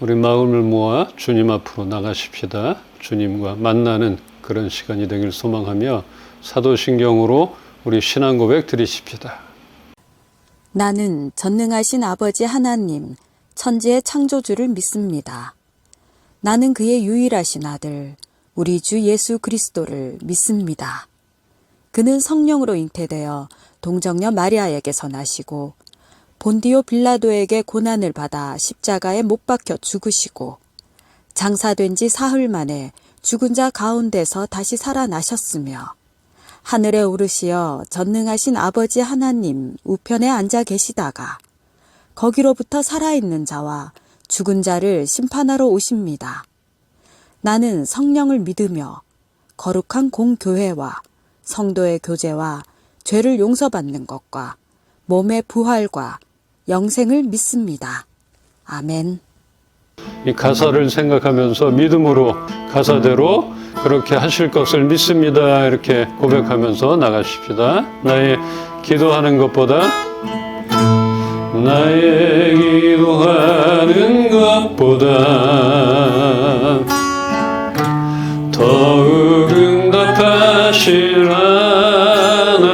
우리 마음을 모아 주님 앞으로 나가십시다. 주님과 만나는 그런 시간이 되길 소망하며 사도신경으로 우리 신앙 고백 드리십시다. 나는 전능하신 아버지 하나님, 천지의 창조주를 믿습니다. 나는 그의 유일하신 아들, 우리 주 예수 그리스도를 믿습니다. 그는 성령으로 잉태되어 동정녀 마리아에게서 나시고 본디오 빌라도에게 고난을 받아 십자가에 못 박혀 죽으시고 장사된 지 사흘 만에 죽은 자 가운데서 다시 살아나셨으며 하늘에 오르시어 전능하신 아버지 하나님 우편에 앉아 계시다가 거기로부터 살아있는 자와 죽은 자를 심판하러 오십니다. 나는 성령을 믿으며 거룩한 공교회와 성도의 교제와 죄를 용서받는 것과 몸의 부활과 영생을 믿습니다. 아멘. 이 가사를 생각하면서 믿음으로 가사대로 그렇게 하실 것을 믿습니다. 이렇게 고백하면서 나가십시다. 나의 기도하는 것보다 더욱 응답하실 하나님,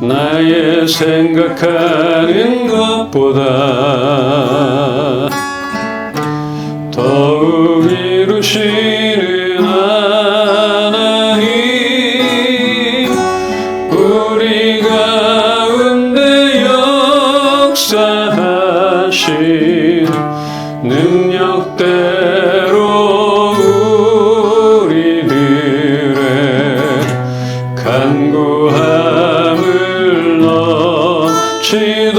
나의 생각하는 것보다 더욱 이루시는 하나님, 우리 가운데 역사하신 능력대로 우리들의 간구함을 넘치도록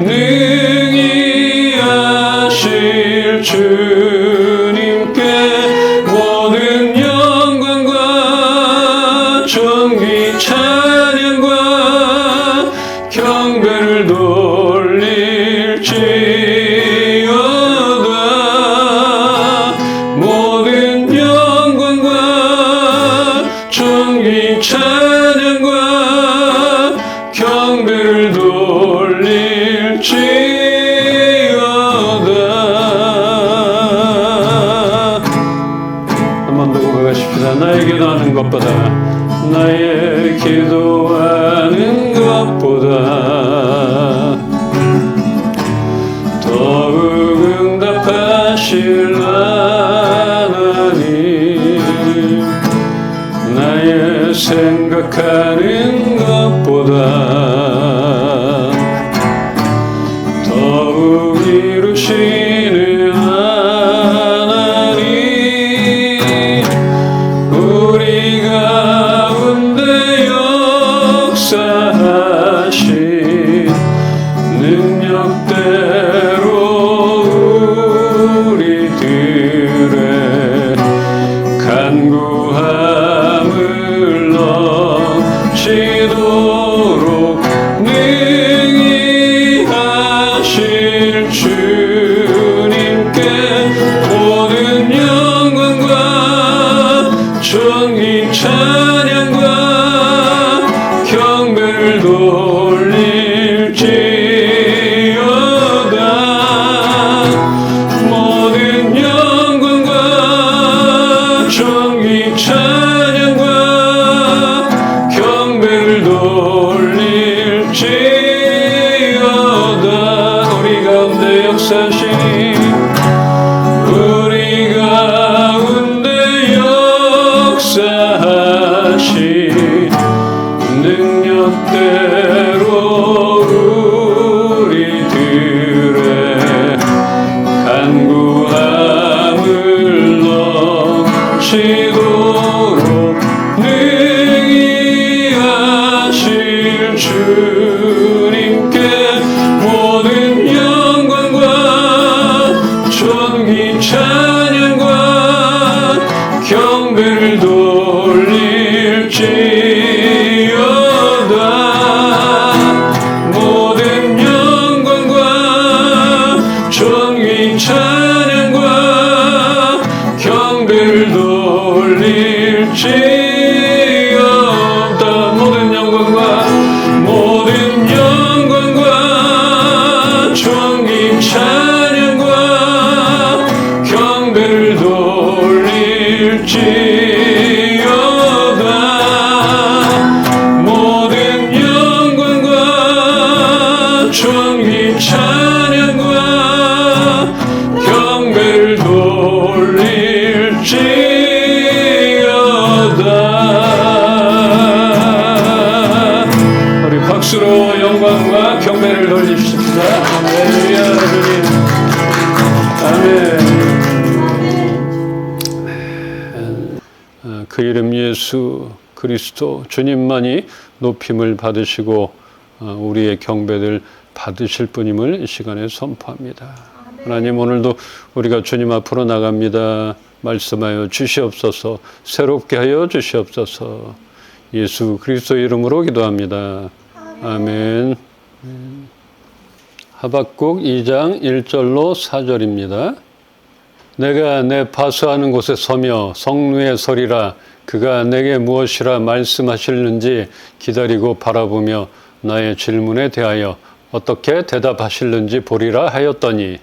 능히 하실 주님께 모든 영광과 존귀 찬양과 경배를 돌릴지어다. 모든 영광과 존귀 찬양과 경배를 돌릴지어다. 한 번 더 고백하십시다. 나의 기도하는 것보다, 나의 기도하는 것보다 더욱 응답하실 하나님, 나의 생각하는 것보다 더욱 이루시는 하나님, 우리 가운데 역사하신 능력대로 우리들의 간구함을 넘치도록 능히 하실 주님께 모든 영광과 존귀 찬양과 경배를 돌릴지어다. 모든 영광과 존귀 찬양과 경배를 돌릴지어다. 우리 가운데 역사하시니, 우리 가운데 역사하신 능력대로 우리들의 간구함을 넘치도록 능히 하실 주님께 모든 영광과 존귀 찬양과 경배를 돌릴지어다. 모든 영광과 존귀 찬양과 경배를 돌릴지어다. 모든 영광과 존귀 그리스도 주님만이 높임을 받으시고 우리의 경배를 받으실 분임을 이 시간에 선포합니다. 하나님, 오늘도 우리가 주님 앞으로 나갑니다. 말씀하여 주시옵소서. 새롭게 하여 주시옵소서. 예수 그리스도 이름으로 기도합니다. 아멘. 하박국 2장 1절로 4절입니다. 내가 내 파수하는 곳에 서며 성루에 서리라. 그가 내게 무엇이라 말씀하실는지 기다리고 바라보며 나의 질문에 대하여 어떻게 대답하실는지 보리라 하였더니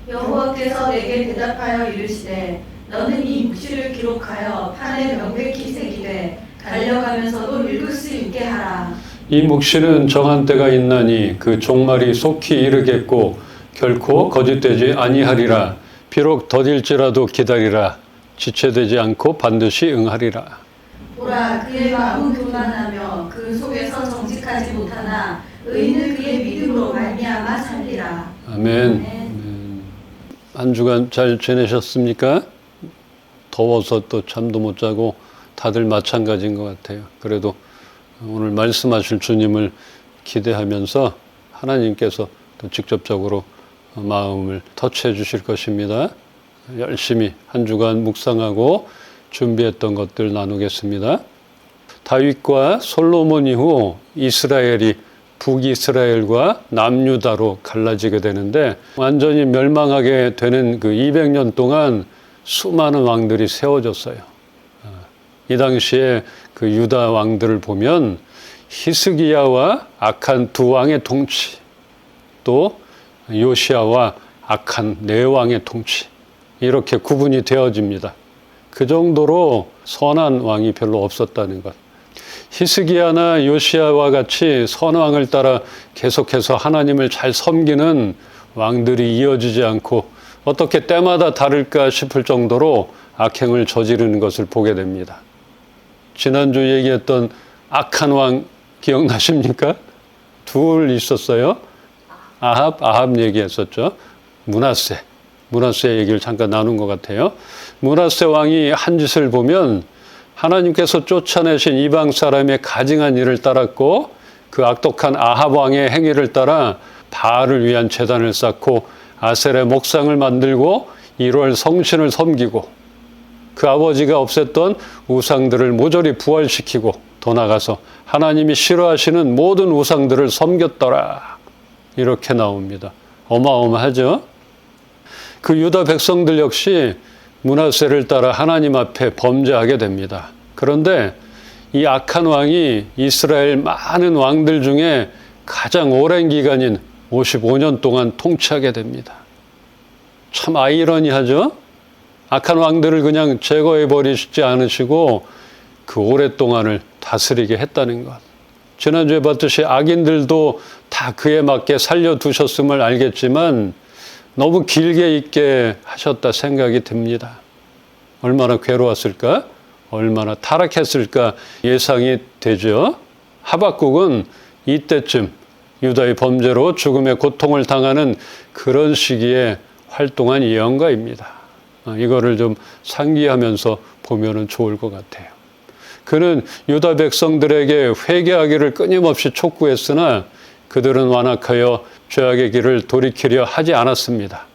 여호와께서 내게 대답하여 이르시되 너는 이 묵시를 기록하여 판에 명백히 새기되 달려가면서도 읽을 수 있게 하라. 이 묵시는 정한 때가 있나니 그 종말이 속히 이르겠고 결코 거짓되지 아니하리라. 비록 더딜지라도 기다리라. 지체되지 않고 반드시 응하리라. 보라, 그의 마음은 교만하며 그 속에서 정직하지 못하나 의인은 그의 믿음으로 말미암아 살리라. 아멘. 한 주간 잘 지내셨습니까? 더워서 또 잠도 못 자고 다들 마찬가지인 것 같아요. 그래도 오늘 말씀하실 주님을 기대하면서 하나님께서 또 직접적으로 마음을 터치해 주실 것입니다. 열심히 한 주간 묵상하고 준비했던 것들 나누겠습니다. 다윗과 솔로몬 이후 이스라엘이 북이스라엘과 남유다로 갈라지게 되는데 완전히 멸망하게 되는 그 200년 동안 수많은 왕들이 세워졌어요. 이 당시에 그 유다 왕들을 보면 히스기야와 악한 두 왕의 통치, 또 요시야와 악한 네 왕의 통치, 이렇게 구분이 되어집니다. 그 정도로 선한 왕이 별로 없었다는 것. 히스기야나 요시야와 같이 선왕을 따라 계속해서 하나님을 잘 섬기는 왕들이 이어지지 않고 어떻게 때마다 다를까 싶을 정도로 악행을 저지르는 것을 보게 됩니다. 지난주 얘기했던 악한 왕 기억나십니까? 둘 있었어요. 아합 얘기했었죠. 문하세 얘기를 잠깐 나눈 것 같아요. 문하세 왕이 한 짓을 보면 하나님께서 쫓아내신 이방 사람의 가증한 일을 따랐고 그 악독한 아합 왕의 행위를 따라 바알을 위한 제단을 쌓고 아셀의 목상을 만들고 1월 성신을 섬기고 그 아버지가 없앴던 우상들을 모조리 부활시키고 더 나아가서 하나님이 싫어하시는 모든 우상들을 섬겼더라. 이렇게 나옵니다. 어마어마하죠? 그 유다 백성들 역시 므낫세를 따라 하나님 앞에 범죄하게 됩니다. 그런데 이 악한 왕이 이스라엘 많은 왕들 중에 가장 오랜 기간인 55년 동안 통치하게 됩니다. 참 아이러니하죠? 악한 왕들을 그냥 제거해버리시지 않으시고 그 오랫동안을 다스리게 했다는 것. 지난주에 봤듯이 악인들도 다 그에 맞게 살려두셨음을 알겠지만 너무 길게 있게 하셨다 생각이 듭니다. 얼마나 괴로웠을까? 얼마나 타락했을까 예상이 되죠. 하박국은 이때쯤 유다의 범죄로 죽음의 고통을 당하는 그런 시기에 활동한 예언가입니다. 이거를 좀 상기하면서 보면 좋을 것 같아요. 그는 유다 백성들에게 회개하기를 끊임없이 촉구했으나 그들은 완악하여 죄악의 길을 돌이키려 하지 않았습니다.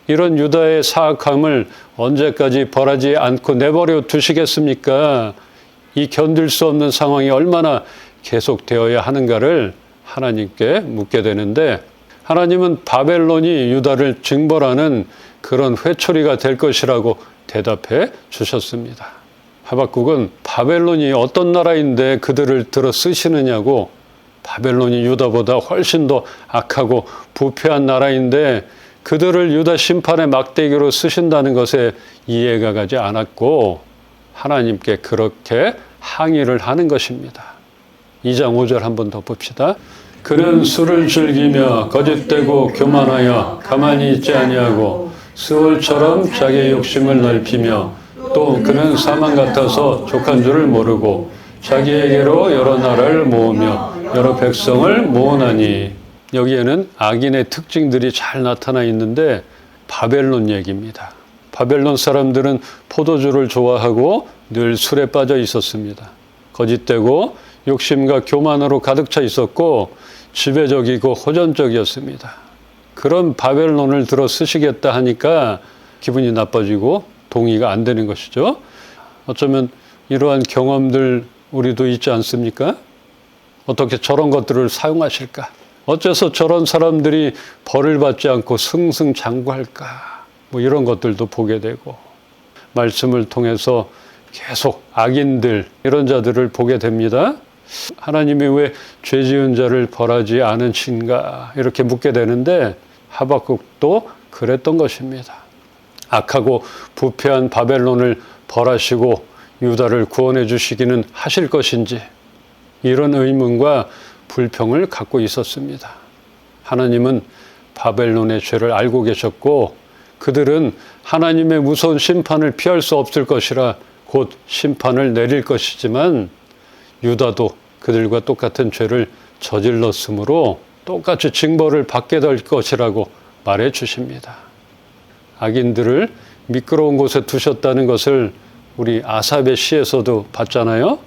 이런 유다의 사악함을 언제까지 벌하지 않고 내버려 두시겠습니까? 이 견딜 수 없는 상황이 얼마나 계속되어야 하는가를 하나님께 묻게 되는데 하나님은 바벨론이 유다를 징벌하는 그런 회초리가 될 것이라고 대답해 주셨습니다. 하박국은 바벨론이 어떤 나라인데 그들을 들어 쓰시느냐고, 바벨론이 유다보다 훨씬 더 악하고 부패한 나라인데 그들을 유다 심판의 막대기로 쓰신다는 것에 이해가 가지 않았고 하나님께 그렇게 항의를 하는 것입니다. 2장 5절 한 번 더 봅시다. 그는 술을 즐기며 거짓되고 교만하여 가만히 있지 아니하고 스올처럼 자기의 욕심을 넓히며 또 그는 사망 같아서 족한 줄을 모르고 자기에게로 여러 나라를 모으며 여러 백성을 모으나니. 여기에는 악인의 특징들이 잘 나타나 있는데 바벨론 얘기입니다. 바벨론 사람들은 포도주를 좋아하고 늘 술에 빠져 있었습니다. 거짓되고 욕심과 교만으로 가득 차 있었고 지배적이고 호전적이었습니다. 그런 바벨론을 들어 쓰시겠다 하니까 기분이 나빠지고 동의가 안 되는 것이죠. 어쩌면 이러한 경험들 우리도 있지 않습니까? 어떻게 저런 것들을 사용하실까? 어째서 저런 사람들이 벌을 받지 않고 승승장구할까? 뭐 이런 것들도 보게 되고 말씀을 통해서 계속 악인들 이런 자들을 보게 됩니다. 하나님이 왜 죄 지은 자를 벌하지 않으신가 이렇게 묻게 되는데 하박국도 그랬던 것입니다. 악하고 부패한 바벨론을 벌하시고 유다를 구원해 주시기는 하실 것인지 이런 의문과 불평을 갖고 있었습니다. 하나님은 바벨론의 죄를 알고 계셨고 그들은 하나님의 무서운 심판을 피할 수 없을 것이라 곧 심판을 내릴 것이지만 유다도 그들과 똑같은 죄를 저질렀으므로 똑같이 징벌을 받게 될 것이라고 말해 주십니다. 악인들을 미끄러운 곳에 두셨다는 것을 우리 아삽의 시에서도 봤잖아요.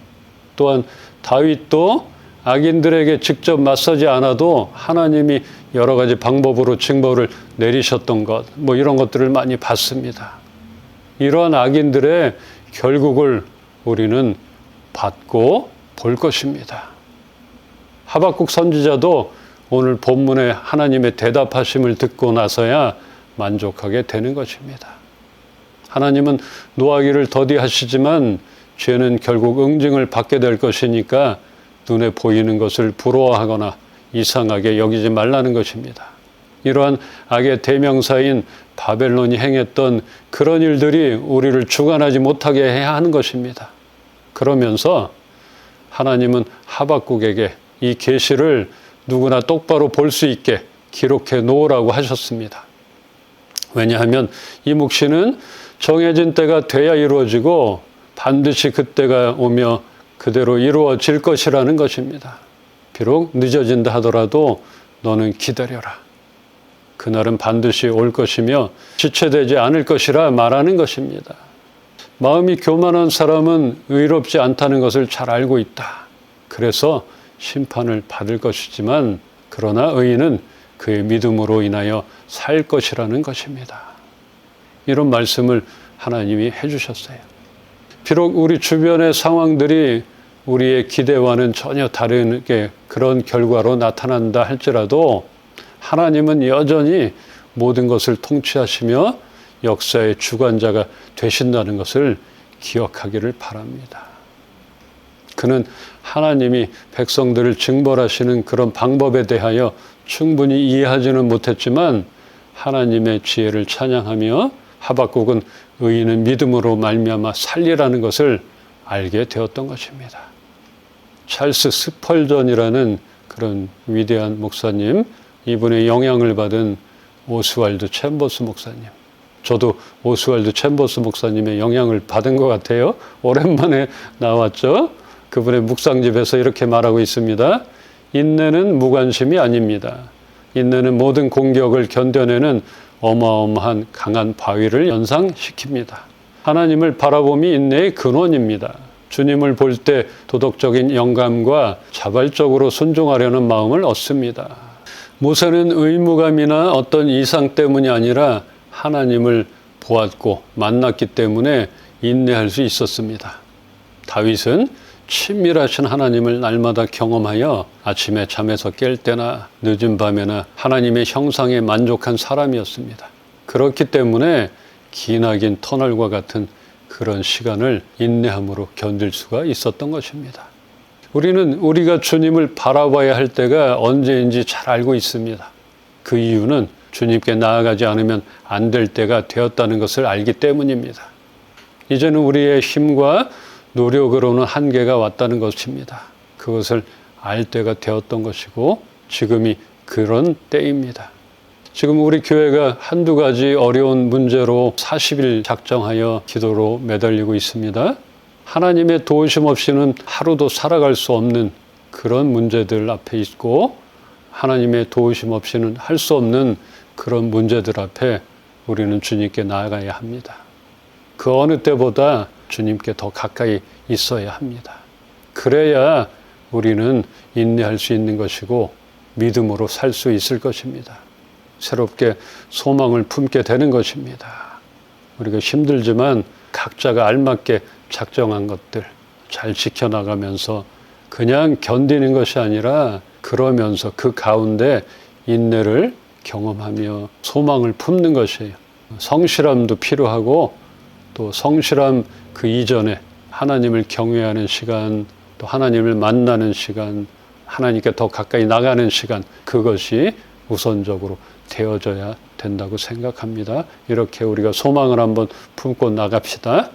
또한 다윗도 악인들에게 직접 맞서지 않아도 하나님이 여러 가지 방법으로 징벌을 내리셨던 것, 뭐 이런 것들을 많이 봤습니다. 이러한 악인들의 결국을 우리는 받고 볼 것입니다. 하박국 선지자도 오늘 본문의 하나님의 대답하심을 듣고 나서야 만족하게 되는 것입니다. 하나님은 노하기를 더디하시지만 죄는 결국 응징을 받게 될 것이니까 눈에 보이는 것을 부러워하거나 이상하게 여기지 말라는 것입니다. 이러한 악의 대명사인 바벨론이 행했던 그런 일들이 우리를 주관하지 못하게 해야 하는 것입니다. 그러면서 하나님은 하박국에게 이 계시를 누구나 똑바로 볼 수 있게 기록해 놓으라고 하셨습니다. 왜냐하면 이 묵시는 정해진 때가 돼야 이루어지고 반드시 그때가 오며 그대로 이루어질 것이라는 것입니다. 비록 늦어진다 하더라도 너는 기다려라. 그날은 반드시 올 것이며 지체되지 않을 것이라 말하는 것입니다. 마음이 교만한 사람은 의롭지 않다는 것을 잘 알고 있다. 그래서 심판을 받을 것이지만 그러나 의인은 그의 믿음으로 인하여 살 것이라는 것입니다. 이런 말씀을 하나님이 해주셨어요. 비록 우리 주변의 상황들이 우리의 기대와는 전혀 다르게 그런 결과로 나타난다 할지라도 하나님은 여전히 모든 것을 통치하시며 역사의 주관자가 되신다는 것을 기억하기를 바랍니다. 그는 하나님이 백성들을 징벌하시는 그런 방법에 대하여 충분히 이해하지는 못했지만 하나님의 지혜를 찬양하며 하박국은 의인은 믿음으로 말미암아 살리라는 것을 알게 되었던 것입니다. 찰스 스펄전이라는 그런 위대한 목사님, 이분의 영향을 받은 오스왈드 챔버스 목사님. 저도 오스왈드 챔버스 목사님의 영향을 받은 것 같아요. 오랜만에 나왔죠. 그분의 묵상집에서 이렇게 말하고 있습니다. 인내는 무관심이 아닙니다. 인내는 모든 공격을 견뎌내는 어마어마한 강한 바위를 연상시킵니다. 하나님을 바라봄이 인내의 근원입니다. 주님을 볼 때 도덕적인 영감과 자발적으로 순종하려는 마음을 얻습니다. 모세는 의무감이나 어떤 이상 때문이 아니라 하나님을 보았고 만났기 때문에 인내할 수 있었습니다. 다윗은 친밀하신 하나님을 날마다 경험하여 아침에 잠에서 깰 때나 늦은 밤에나 하나님의 형상에 만족한 사람이었습니다. 그렇기 때문에 기나긴 터널과 같은 그런 시간을 인내함으로 견딜 수가 있었던 것입니다. 우리는 우리가 주님을 바라봐야 할 때가 언제인지 잘 알고 있습니다. 그 이유는 주님께 나아가지 않으면 안 될 때가 되었다는 것을 알기 때문입니다. 이제는 우리의 힘과 노력으로는 한계가 왔다는 것입니다. 그것을 알 때가 되었던 것이고 지금이 그런 때입니다. 지금 우리 교회가 한두 가지 어려운 문제로 40일 작정하여 기도로 매달리고 있습니다. 하나님의 도우심 없이는 하루도 살아갈 수 없는 그런 문제들 앞에 있고 하나님의 도우심 없이는 할 수 없는 그런 문제들 앞에 우리는 주님께 나아가야 합니다. 그 어느 때보다 주님께 더 가까이 있어야 합니다. 그래야 우리는 인내할 수 있는 것이고 믿음으로 살 수 있을 것입니다. 새롭게 소망을 품게 되는 것입니다. 우리가 힘들지만 각자가 알맞게 작정한 것들 잘 지켜나가면서 그냥 견디는 것이 아니라 그러면서 그 가운데 인내를 경험하며 소망을 품는 것이에요. 성실함도 필요하고 또 성실함 그 이전에 하나님을 경외하는 시간, 또 하나님을 만나는 시간, 하나님께 더 가까이 나가는 시간, 그것이 우선적으로 되어져야 된다고 생각합니다. 이렇게 우리가 소망을 한번 품고 나갑시다.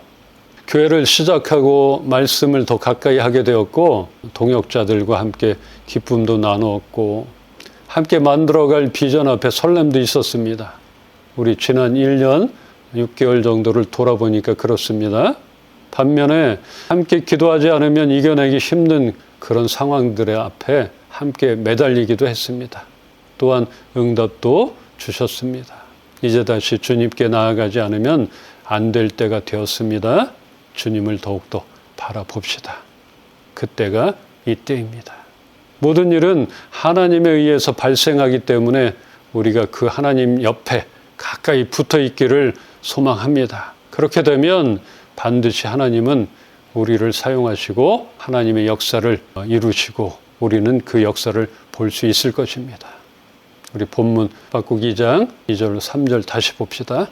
교회를 시작하고 말씀을 더 가까이 하게 되었고 동역자들과 함께 기쁨도 나누었고 함께 만들어갈 비전 앞에 설렘도 있었습니다. 우리 지난 1년 6개월 정도를 돌아보니까 그렇습니다. 반면에 함께 기도하지 않으면 이겨내기 힘든 그런 상황들의 앞에 함께 매달리기도 했습니다. 또한 응답도 주셨습니다. 이제 다시 주님께 나아가지 않으면 안 될 때가 되었습니다. 주님을 더욱더 바라봅시다. 그때가 이때입니다. 모든 일은 하나님에 의해서 발생하기 때문에 우리가 그 하나님 옆에 가까이 붙어 있기를 소망합니다. 그렇게 되면 반드시 하나님은 우리를 사용하시고 하나님의 역사를 이루시고 우리는 그 역사를 볼 수 있을 것입니다. 우리 본문 바꾸기 2장 2절 3절 다시 봅시다.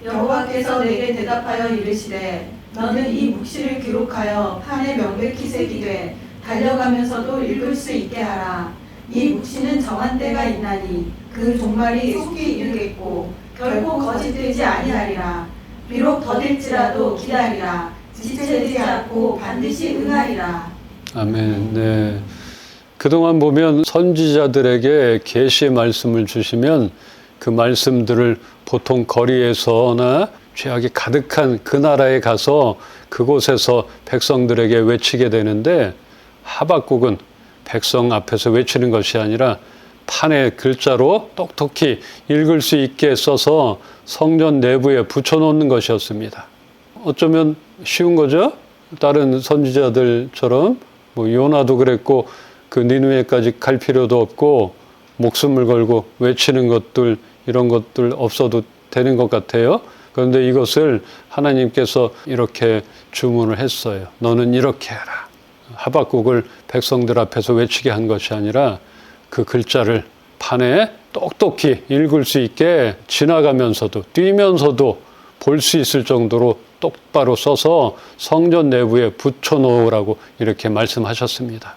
여호와께서 내게 대답하여 이르시되 너는 이 묵시를 기록하여 판에 명백히 새기되 달려가면서도 읽을 수 있게 하라. 이 묵시는 정한 때가 있나니 그 종말이 속히 이르겠고 결코 거짓되지 아니하리라. 비록 더딜지라도 기다리라. 지체되지 않고 반드시 응하리라. 아멘. 네. 그동안 보면 선지자들에게 계시의 말씀을 주시면 그 말씀들을 보통 거리에서나 죄악이 가득한 그 나라에 가서 그곳에서 백성들에게 외치게 되는데 하박국은 백성 앞에서 외치는 것이 아니라 판에 글자로 똑똑히 읽을 수 있게 써서 성전 내부에 붙여놓는 것이었습니다. 어쩌면 쉬운 거죠? 다른 선지자들처럼 뭐 요나도 그랬고 그 니느웨까지 갈 필요도 없고 목숨을 걸고 외치는 것들 이런 것들 없어도 되는 것 같아요. 그런데 이것을 하나님께서 이렇게 주문을 했어요. 너는 이렇게 해라. 하박국을 백성들 앞에서 외치게 한 것이 아니라 그 글자를 판에 똑똑히 읽을 수 있게 지나가면서도 뛰면서도 볼 수 있을 정도로 똑바로 써서 성전 내부에 붙여놓으라고 이렇게 말씀하셨습니다.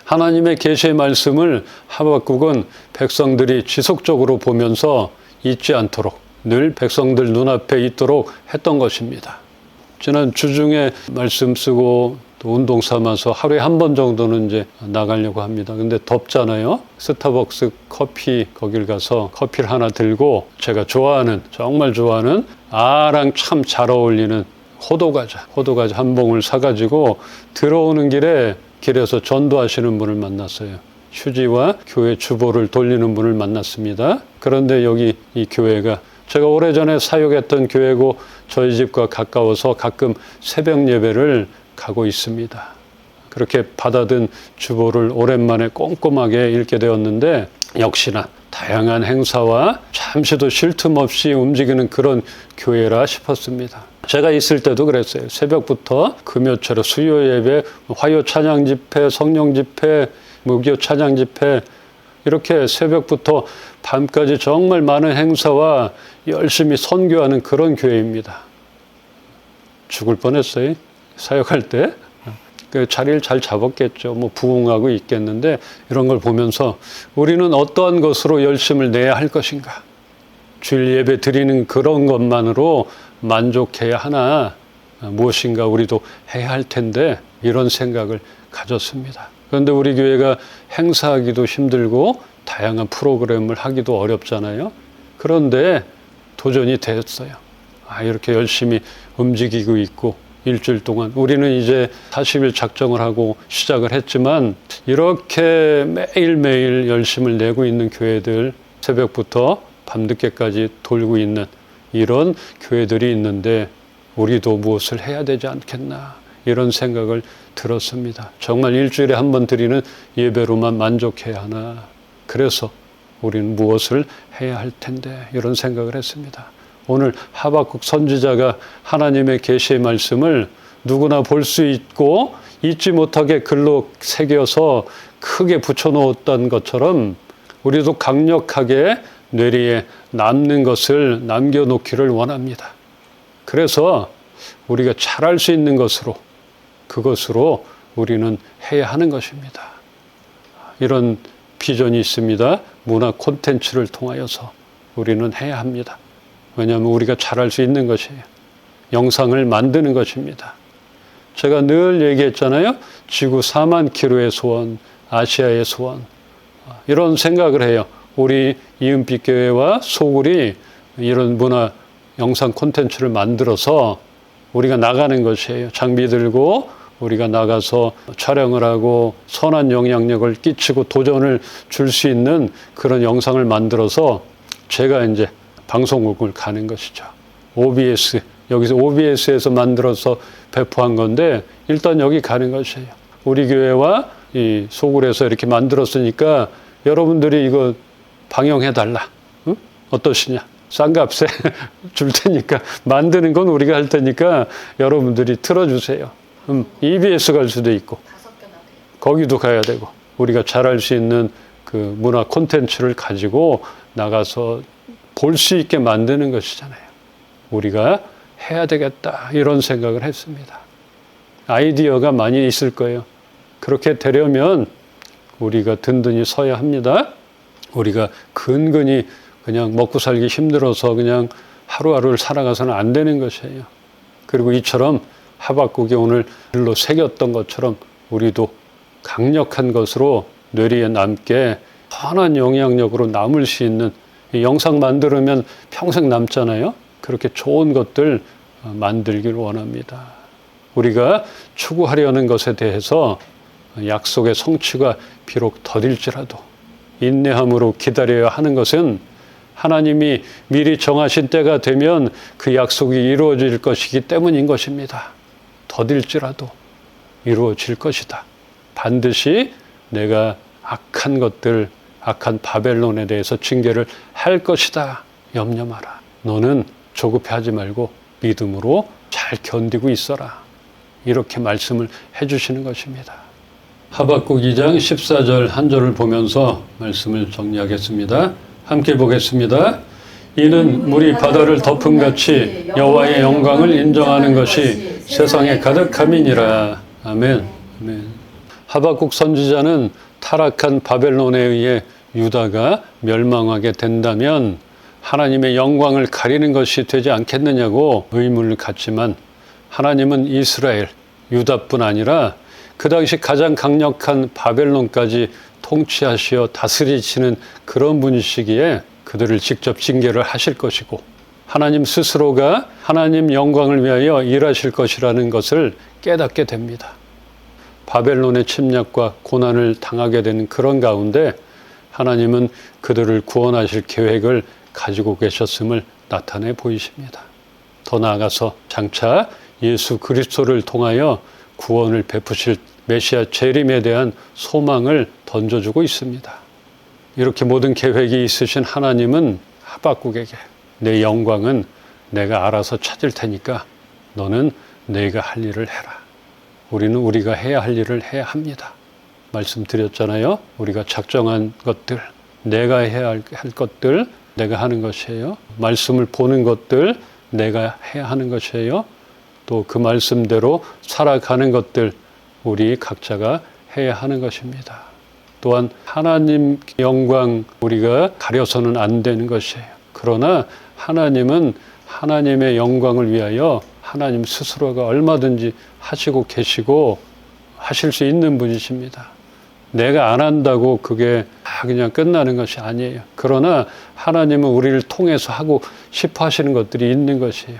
하나님의 계시의 말씀을 하박국은 백성들이 지속적으로 보면서 잊지 않도록 늘 백성들 눈앞에 있도록 했던 것입니다. 지난 주중에 말씀 쓰고 또 운동 삼아서 하루에 한 번 정도는 이제 나가려고 합니다. 근데 덥잖아요. 스타벅스 커피 거길 가서 커피를 하나 들고 제가 좋아하는 정말 좋아하는 아랑 참 잘 어울리는 호두과자 한 봉을 사가지고 들어오는 길에서 전도하시는 분을 만났어요. 휴지와 교회 주보를 돌리는 분을 만났습니다. 그런데 여기 이 교회가 제가 오래전에 사역했던 교회고 저희 집과 가까워서 가끔 새벽 예배를 가고 있습니다. 그렇게 받아든 주보를 오랜만에 꼼꼼하게 읽게 되었는데 역시나 다양한 행사와 잠시도 쉴 틈 없이 움직이는 그런 교회라 싶었습니다. 제가 있을 때도 그랬어요. 새벽부터 금요철에 수요 예배, 화요 찬양 집회, 성령 집회, 무교 찬양 집회 이렇게 새벽부터 밤까지 정말 많은 행사와 열심히 선교하는 그런 교회입니다. 죽을 뻔했어요. 사역할 때. 그 자리를 잘 잡았겠죠. 뭐 부흥하고 있겠는데 이런 걸 보면서 우리는 어떠한 것으로 열심을 내야 할 것인가. 주일 예배 드리는 그런 것만으로 만족해야 하나 무엇인가 우리도 해야 할 텐데 이런 생각을 가졌습니다. 그런데 우리 교회가 행사하기도 힘들고 다양한 프로그램을 하기도 어렵잖아요. 그런데 도전이 됐어요. 이렇게 열심히 움직이고 있고 일주일 동안 우리는 이제 40일 작정을 하고 시작을 했지만 이렇게 매일매일 열심을 내고 있는 교회들 새벽부터 밤늦게까지 돌고 있는 이런 교회들이 있는데 우리도 무엇을 해야 되지 않겠나 이런 생각을 들었습니다. 정말 일주일에 한 번 드리는 예배로만 만족해야 하나. 그래서 우리는 무엇을 해야 할 텐데 이런 생각을 했습니다. 오늘 하박국 선지자가 하나님의 계시의 말씀을 누구나 볼 수 있고 잊지 못하게 글로 새겨서 크게 붙여놓았던 것처럼 우리도 강력하게 뇌리에 남는 것을 남겨놓기를 원합니다. 그래서 우리가 잘할 수 있는 것으로 그것으로 우리는 해야 하는 것입니다. 이런 비전이 있습니다. 문화 콘텐츠를 통하여서 우리는 해야 합니다. 왜냐하면 우리가 잘할 수 있는 것이에요. 영상을 만드는 것입니다. 제가 늘 얘기했잖아요. 지구 4만 킬로의 소원, 아시아의 소원. 이런 생각을 해요. 우리 이은빛 교회와 소굴이 이런 문화 영상 콘텐츠를 만들어서 우리가 나가는 것이에요. 장비 들고 우리가 나가서 촬영을 하고 선한 영향력을 끼치고 도전을 줄 수 있는 그런 영상을 만들어서 제가 이제 방송국을 가는 것이죠. OBS, 여기서 OBS에서 만들어서 배포한 건데 일단 여기 가는 것이에요. 우리 교회와 이 소굴에서 이렇게 만들었으니까 여러분들이 이거 방영해달라. 응? 어떠시냐? 싼 값에 줄 테니까 만드는 건 우리가 할 테니까 여러분들이 틀어주세요. EBS 갈 수도 있고 거기도 가야 되고 우리가 잘할 수 있는 그 문화 콘텐츠를 가지고 나가서 볼 수 있게 만드는 것이잖아요. 우리가 해야 되겠다 이런 생각을 했습니다. 아이디어가 많이 있을 거예요. 그렇게 되려면 우리가 든든히 서야 합니다. 우리가 근근히 그냥 먹고 살기 힘들어서 그냥 하루하루를 살아가서는 안 되는 것이에요. 그리고 이처럼 하박국이 오늘 글로 새겼던 것처럼 우리도 강력한 것으로 뇌리에 남게 선한 영향력으로 남을 수 있는 이 영상 만들면 평생 남잖아요. 그렇게 좋은 것들 만들기를 원합니다. 우리가 추구하려는 것에 대해서 약속의 성취가 비록 더딜지라도 인내함으로 기다려야 하는 것은 하나님이 미리 정하신 때가 되면 그 약속이 이루어질 것이기 때문인 것입니다. 더딜지라도 이루어질 것이다. 반드시 내가 악한 것들, 악한 바벨론에 대해서 징계를 할 것이다. 염려 마라. 너는 조급해하지 말고 믿음으로 잘 견디고 있어라. 이렇게 말씀을 해주시는 것입니다. 하박국 2장 14절 한 절을 보면서 말씀을 정리하겠습니다. 함께 보겠습니다. 이는 물이 바다를 덮음같이 여호와의 영광을 인정하는 것이 세상에 가득함이니라. 아멘. 아멘. 하박국 선지자는 타락한 바벨론에 의해 유다가 멸망하게 된다면 하나님의 영광을 가리는 것이 되지 않겠느냐고 의문을 갖지만 하나님은 이스라엘, 유다뿐 아니라 그 당시 가장 강력한 바벨론까지 통치하시어 다스리시는 그런 분이시기에 그들을 직접 징계를 하실 것이고 하나님 스스로가 하나님 영광을 위하여 일하실 것이라는 것을 깨닫게 됩니다. 바벨론의 침략과 고난을 당하게 되는 그런 가운데 하나님은 그들을 구원하실 계획을 가지고 계셨음을 나타내 보이십니다. 더 나아가서 장차 예수 그리스도를 통하여 구원을 베푸실 메시아 재림에 대한 소망을 던져주고 있습니다. 이렇게 모든 계획이 있으신 하나님은 하박국에게 내 영광은 내가 알아서 찾을 테니까 너는 내가 할 일을 해라. 우리는 우리가 해야 할 일을 해야 합니다. 말씀드렸잖아요. 우리가 작정한 것들, 내가 해야 할 것들 내가 하는 것이에요. 말씀을 보는 것들 내가 해야 하는 것이에요. 또 그 말씀대로 살아가는 것들 우리 각자가 해야 하는 것입니다. 또한 하나님 영광 우리가 가려서는 안 되는 것이에요. 그러나 하나님은 하나님의 영광을 위하여 하나님 스스로가 얼마든지 하시고 계시고 하실 수 있는 분이십니다. 내가 안 한다고 그게 그냥 끝나는 것이 아니에요. 그러나 하나님은 우리를 통해서 하고 싶어 하시는 것들이 있는 것이에요.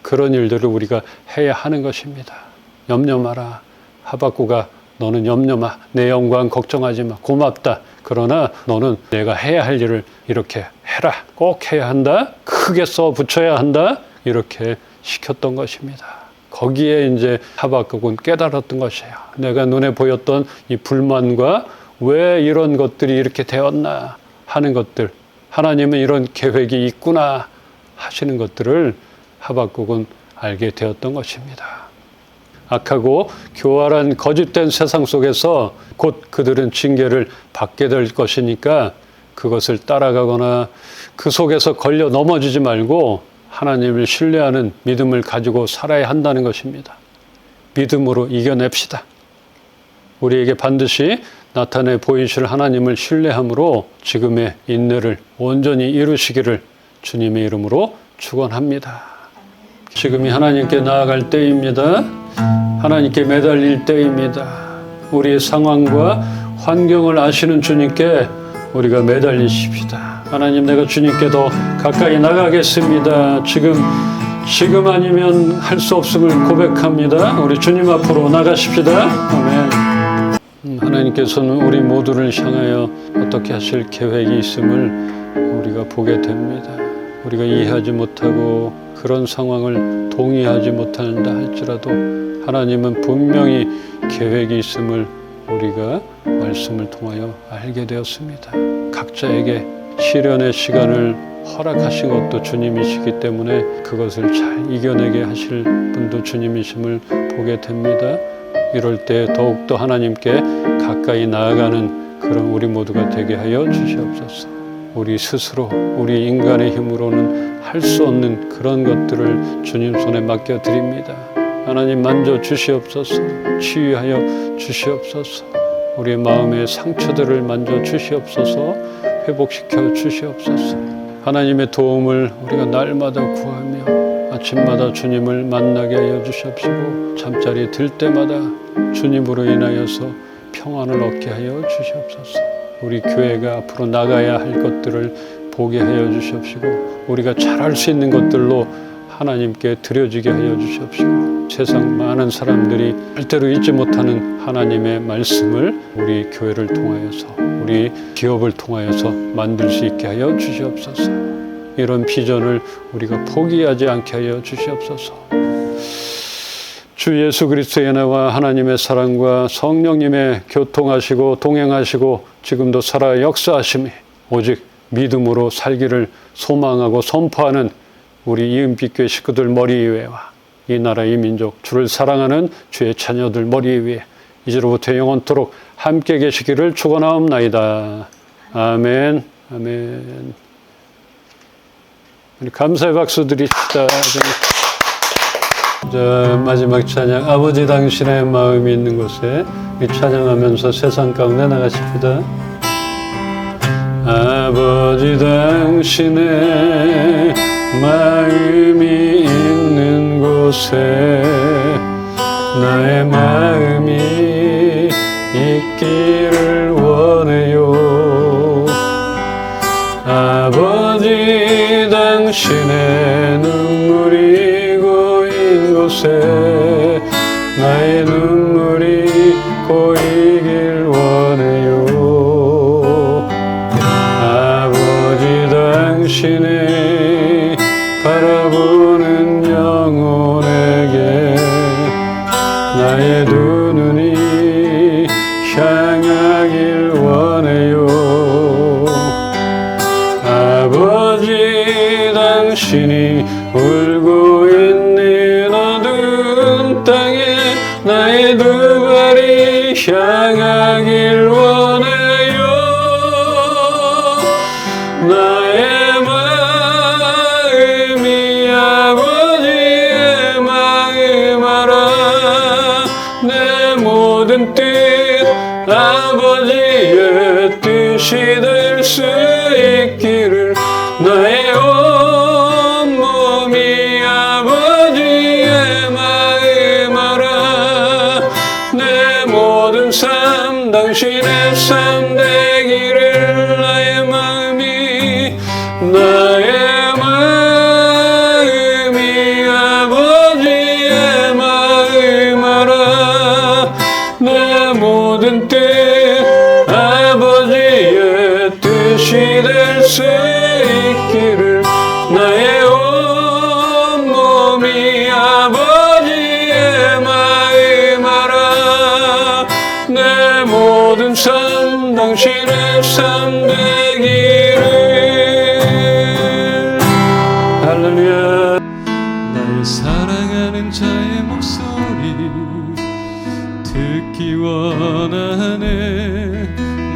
그런 일들을 우리가 해야 하는 것입니다. 염려 마라. 하박국아, 너는 염려 마. 내 영광 걱정하지 마. 고맙다. 그러나 너는 내가 해야 할 일을 이렇게 해라. 꼭 해야 한다. 크게 써 붙여야 한다. 이렇게 시켰던 것입니다. 거기에 이제 하박국은 깨달았던 것이에요. 내가 눈에 보였던 이 불만과 왜 이런 것들이 이렇게 되었나 하는 것들, 하나님은 이런 계획이 있구나 하시는 것들을 하박국은 알게 되었던 것입니다. 악하고 교활한 거짓된 세상 속에서 곧 그들은 징계를 받게 될 것이니까 그것을 따라가거나 그 속에서 걸려 넘어지지 말고 하나님을 신뢰하는 믿음을 가지고 살아야 한다는 것입니다. 믿음으로 이겨냅시다. 우리에게 반드시 나타내 보이실 하나님을 신뢰함으로 지금의 인내를 온전히 이루시기를 주님의 이름으로 축원합니다. 지금이 하나님께 나아갈 때입니다. 하나님께 매달릴 때입니다. 우리의 상황과 환경을 아시는 주님께 우리가 매달리십시다. 하나님, 내가 주님께 더 가까이 나가겠습니다. 지금 아니면 할 수 없음을 고백합니다. 우리 주님 앞으로 나가십시다. 아멘. 하나님께서는 우리 모두를 향하여 어떻게 하실 계획이 있음을 우리가 보게 됩니다. 우리가 이해하지 못하고 그런 상황을 동의하지 못한다 할지라도 하나님은 분명히 계획이 있음을 우리가 말씀을 통하여 알게 되었습니다. 각자에게 시련의 시간을 허락하신 것도 주님이시기 때문에 그것을 잘 이겨내게 하실 분도 주님이심을 보게 됩니다. 이럴 때 더욱더 하나님께 가까이 나아가는 그런 우리 모두가 되게 하여 주시옵소서. 우리 스스로 우리 인간의 힘으로는 할 수 없는 그런 것들을 주님 손에 맡겨드립니다. 하나님 만져 주시옵소서. 치유하여 주시옵소서. 우리의 마음의 상처들을 만져 주시옵소서. 회복시켜 주시옵소서. 하나님의 도움을 우리가 날마다 구하며 아침마다 주님을 만나게 하여 주시옵시고 잠자리에 들 때마다 주님으로 인하여서 평안을 얻게 하여 주시옵소서. 우리 교회가 앞으로 나가야 할 것들을 보게 하여 주시옵시고 우리가 잘할 수 있는 것들로 하나님께 드려지게 하여 주시옵시고 세상 많은 사람들이 절대로 잊지 못하는 하나님의 말씀을 우리 교회를 통하여서 우리 기업을 통하여서 만들 수 있게 하여 주시옵소서. 이런 비전을 우리가 포기하지 않게 하여 주시옵소서. 주 예수 그리스도의 은혜와 하나님의 사랑과 성령님의 교통하시고 동행하시고 지금도 살아 역사하심이 오직 믿음으로 살기를 소망하고 선포하는 우리 이은빛교회 식구들 머리 위에와 이 나라 이 민족 주를 사랑하는 주의 자녀들 머리 위에 이제로부터 영원토록 함께 계시기를 축원하옵나이다. 아멘. 아멘. 우리 감사의 박수 드립시다. 자, 마지막 찬양 아버지 당신의 마음이 있는 곳에 찬양하면서 세상 가운데 나가십니다. 아버지 당신의 마음이 있는 곳에 나의 마음이 있기를 원해요. 아버지 당신의 눈물이 고인 곳에 나의 눈물이 고이길 원해요. 아버지 당신의 바라보는 영혼에게 나의 두 눈이 향하길 원해요. 아버지 당신이 울고 있는 어두운 땅에 나의 두 발이 향하길 원해요. 나의 마음이 아버지의 마음 알아. 내 모든 뜻 아버지의 뜻이 될 수 있기를 나의 온몸이 아버지의 마음 알아. 내 모든 삶 당신의 삶 되기를 나의 마음이 아버지의 마음 알아. 내 모든 뜻 아버지의 뜻이 될 수 있기를 나의 온몸이 아버지의 모든 삶 당신의 삶 되기를. 할렐루야. 나의 사랑하는 자의 목소리 듣기 원하네.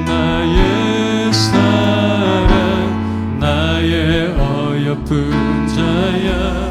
나의 사랑 나의 어여쁜 자야